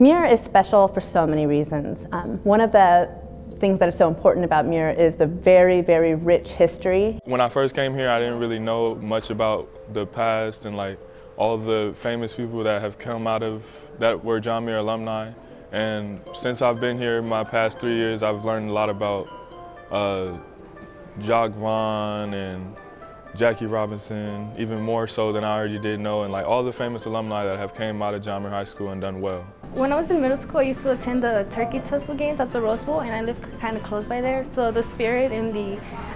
Muir is special for so many reasons. One of the things that is so important about Muir is the very, very rich history. When I first came here, I didn't really know much about the past and like all the famous people that have come out of, that were John Muir alumni. And since I've been here my past 3 years, I've learned a lot about Jock Vaughn and Jackie Robinson, even more so than I already did know, and like all the famous alumni that have came out of John Muir High School and done well. When I was in middle school, I used to attend the turkey tussle games at the Rose Bowl, and I lived kind of close by there. So the spirit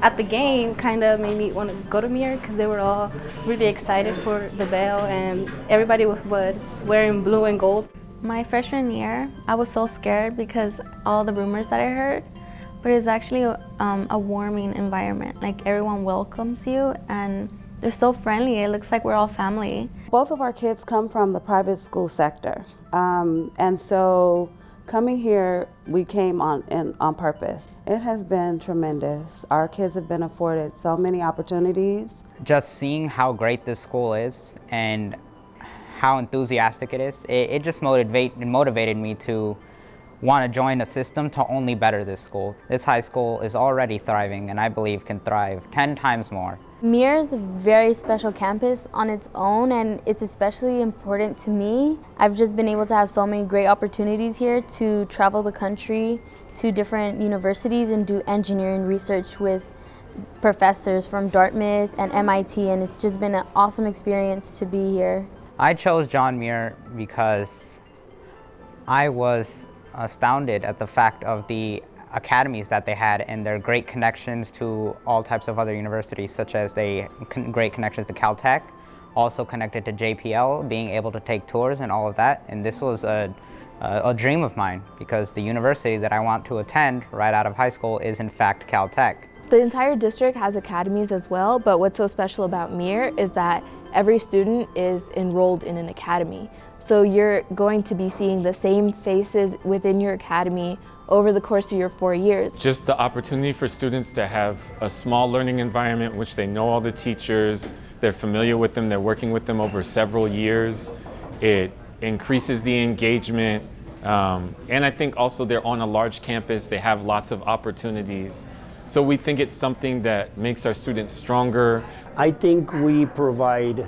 at the game kind of made me want to go to Muir because they were all really excited for the bell, and everybody was wearing blue and gold. My freshman year, I was so scared because all the rumors that I heard, but it's actually a warming environment. Like everyone welcomes you and they're so friendly. It looks like we're all family. Both of our kids come from the private school sector. And so coming here, we came on purpose. It has been tremendous. Our kids have been afforded so many opportunities. Just seeing how great this school is and how enthusiastic it is, it just motivated me to want to join a system to only better this school. This high school is already thriving and I believe can thrive 10 times more. Muir is a very special campus on its own, and it's especially important to me. I've just been able to have so many great opportunities here to travel the country to different universities and do engineering research with professors from Dartmouth and MIT, and it's just been an awesome experience to be here. I chose John Muir because I was astounded at the fact of the academies that they had and their great connections to all types of other universities, such as great connections to Caltech, also connected to JPL, being able to take tours and all of that. And this was a dream of mine because the university that I want to attend right out of high school is in fact Caltech. The entire district has academies as well, but what's so special about Muir is that every student is enrolled in an academy. So you're going to be seeing the same faces within your academy over the course of your 4 years. Just the opportunity for students to have a small learning environment in which they know all the teachers, they're familiar with them, they're working with them over several years. It increases the engagement, and I think also they're on a large campus, they have lots of opportunities. So we think it's something that makes our students stronger. I think we provide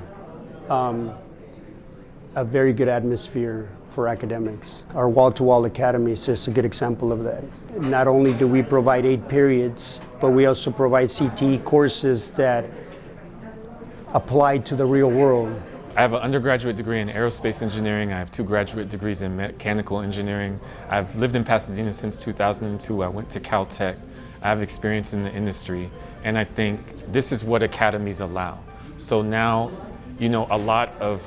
a very good atmosphere for academics. Our wall-to-wall academy is just a good example of that. Not only do we provide 8 periods, but we also provide CTE courses that apply to the real world. I have an undergraduate degree in aerospace engineering. I have 2 graduate degrees in mechanical engineering. I've lived in Pasadena since 2002. I went to Caltech. I have experience in the industry, and I think this is what academies allow. So now, you know, a lot of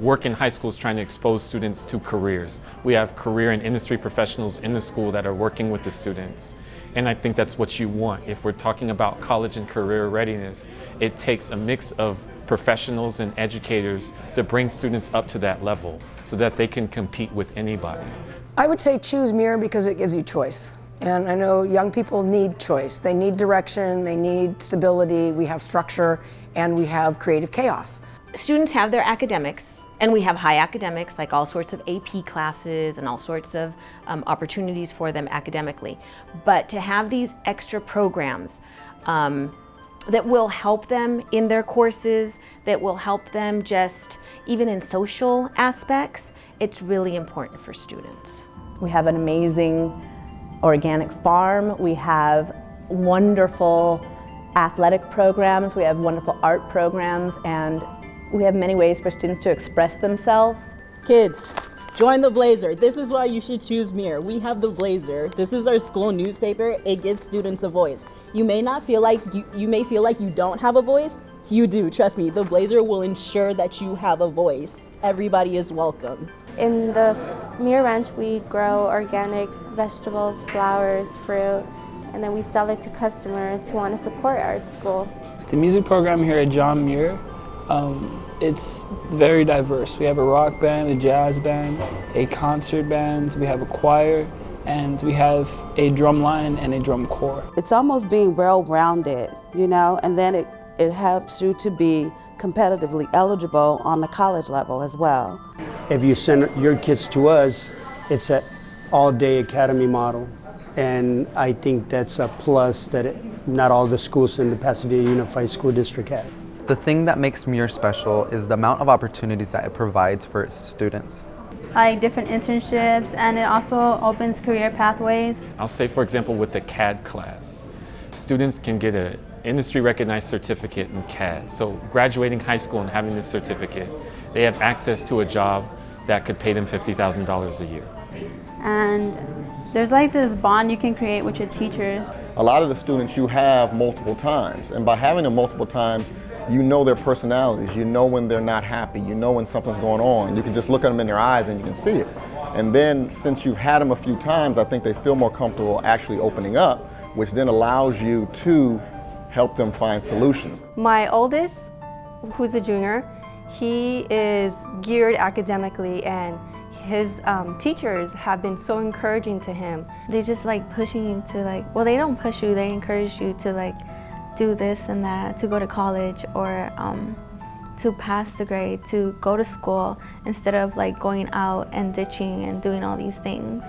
work in high school is trying to expose students to careers. We have career and industry professionals in the school that are working with the students. And I think that's what you want. If we're talking about college and career readiness, it takes a mix of professionals and educators to bring students up to that level so that they can compete with anybody. I would say choose Muir because it gives you choice. And I know young people need choice. They need direction, they need stability, we have structure, and we have creative chaos. Students have their academics, and we have high academics, like all sorts of AP classes and all sorts of opportunities for them academically. But to have these extra programs that will help them in their courses, that will help them just even in social aspects, it's really important for students. We have an amazing organic farm. We have wonderful athletic programs. We have wonderful art programs, and we have many ways for students to express themselves. Kids, join the Blazer. This is why you should choose Muir. We have the Blazer. This is our school newspaper. It gives students a voice. You may not feel like you may feel like you don't have a voice. You do, trust me. The Blazer will ensure that you have a voice. Everybody is welcome. In the Muir Ranch, we grow organic vegetables, flowers, fruit, and then we sell it to customers who want to support our school. The music program here at John Muir, it's very diverse. We have a rock band, a jazz band, a concert band, we have a choir, and we have a drum line and a drum corps. It's almost being well-rounded, you know, and then it helps you to be competitively eligible on the college level as well. If you send your kids to us, it's an all-day academy model. And I think that's a plus that not all the schools in the Pasadena Unified School District have. The thing that makes Muir special is the amount of opportunities that it provides for its students. Like different internships, and it also opens career pathways. I'll say, for example, with the CAD class, students can get an industry recognized certificate in CAD. So graduating high school and having this certificate, they have access to a job that could pay them $50,000 a year. And there's like this bond you can create with your teachers. A lot of the students you have multiple times, and by having them multiple times, you know their personalities, you know when they're not happy, you know when something's going on. You can just look at them in their eyes and you can see it. And then since you've had them a few times, I think they feel more comfortable actually opening up, which then allows you to help them find solutions. My oldest, who's a junior, he is geared academically, and his teachers have been so encouraging to him. They just like pushing you to like, well, they don't push you, they encourage you to like do this and that, to go to college or to pass the grade, to go to school instead of like going out and ditching and doing all these things.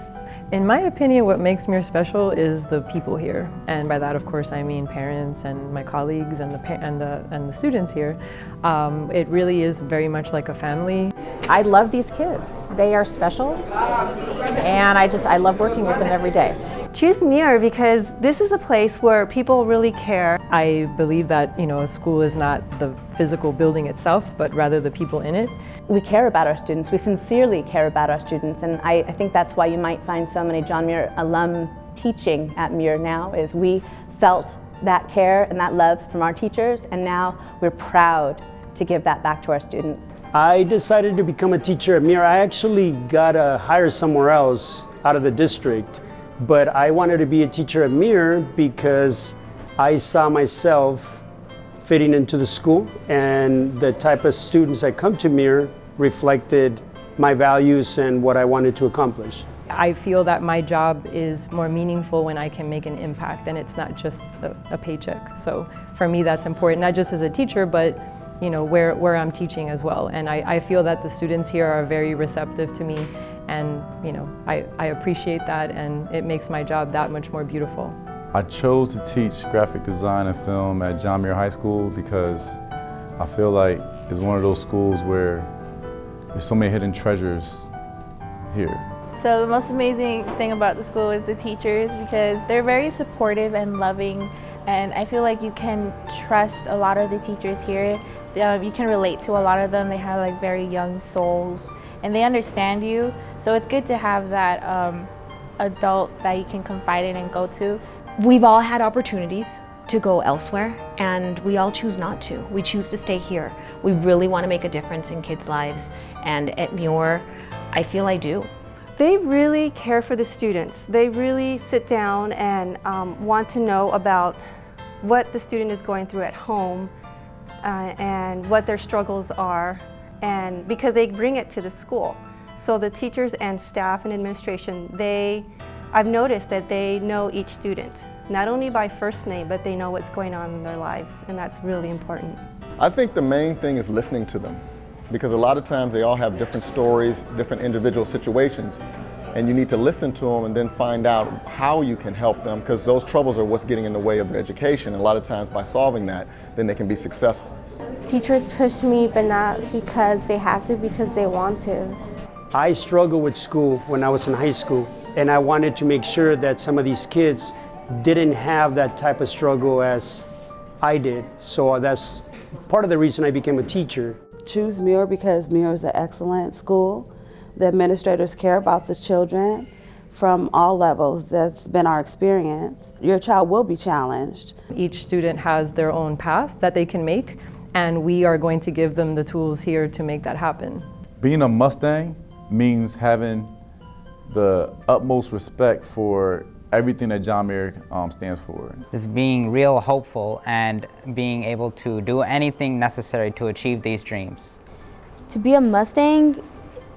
In my opinion, what makes Muir special is the people here, and by that, of course, I mean parents and my colleagues and the students here. It really is very much like a family. I love these kids. They are special, and I love working with them every day. Choose Muir because this is a place where people really care. I believe that, you know, a school is not the physical building itself, but rather the people in it. We care about our students. We sincerely care about our students, and I think that's why you might find so many John Muir alum teaching at Muir now, is we felt that care and that love from our teachers, and now we're proud to give that back to our students. I decided to become a teacher at Muir. I actually got hired somewhere else out of the district, but I wanted to be a teacher at Muir because I saw myself fitting into the school, and the type of students that come to Muir reflected my values and what I wanted to accomplish. I feel that my job is more meaningful when I can make an impact and it's not just a paycheck. So for me that's important, not just as a teacher, but you know, where I'm teaching as well. And I feel that the students here are very receptive to me, and you know, I appreciate that, and it makes my job that much more beautiful. I chose to teach graphic design and film at John Muir High School because I feel like it's one of those schools where there's so many hidden treasures here. So the most amazing thing about the school is the teachers, because they're very supportive and loving, and I feel like you can trust a lot of the teachers here. You can relate to a lot of them. They have like very young souls and they understand you. So it's good to have that adult that you can confide in and go to. We've all had opportunities to go elsewhere, and we all choose not to. We choose to stay here. We really want to make a difference in kids' lives, and at Muir, I feel I do. They really care for the students. They really sit down and want to know about what the student is going through at home and what their struggles are, and because they bring it to the school. So the teachers and staff and administration, I've noticed that they know each student, not only by first name, but they know what's going on in their lives, and that's really important. I think the main thing is listening to them, because a lot of times they all have different stories, different individual situations, and you need to listen to them and then find out how you can help them, because those troubles are what's getting in the way of their education. And a lot of times by solving that, then they can be successful. Teachers push me, but not because they have to, because they want to. I struggled with school when I was in high school, and I wanted to make sure that some of these kids didn't have that type of struggle as I did. So that's part of the reason I became a teacher. Choose Muir because Muir is an excellent school. The administrators care about the children from all levels. That's been our experience. Your child will be challenged. Each student has their own path that they can make, and we are going to give them the tools here to make that happen. Being a Mustang means having the utmost respect for everything that John Muir stands for. Is being real hopeful and being able to do anything necessary to achieve these dreams. To be a Mustang,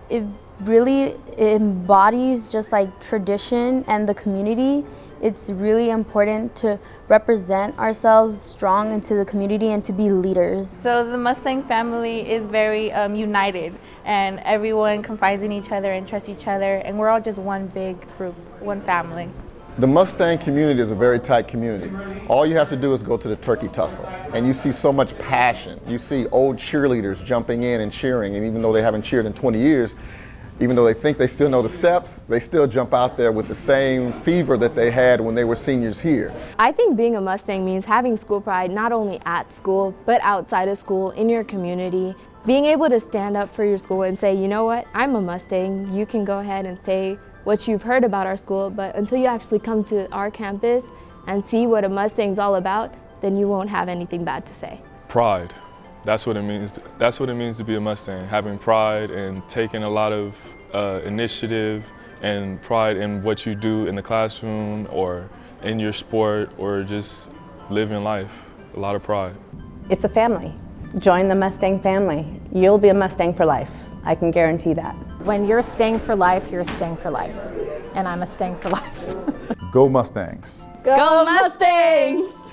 it really embodies just like tradition and the community. It's really important to represent ourselves strong into the community and to be leaders. So the Mustang family is very united, and everyone confides in each other and trusts each other, and we're all just one big group, one family. The Mustang community is a very tight community. All you have to do is go to the turkey tussle, and you see so much passion. You see old cheerleaders jumping in and cheering, and even though they haven't cheered in 20 years, even though they think they still know the steps, they still jump out there with the same fever that they had when they were seniors here. I think being a Mustang means having school pride not only at school, but outside of school, in your community. Being able to stand up for your school and say, you know what, I'm a Mustang. You can go ahead and say what you've heard about our school, but until you actually come to our campus and see what a Mustang's all about, then you won't have anything bad to say. Pride. That's what it means. That's what it means to be a Mustang. Having pride and taking a lot of initiative and pride in what you do in the classroom or in your sport or just living life. A lot of pride. It's a family. Join the Mustang family. You'll be a Mustang for life. I can guarantee that. When you're staying for life, you're staying for life. And I'm a Stang for life. Go Mustangs. Go Mustangs!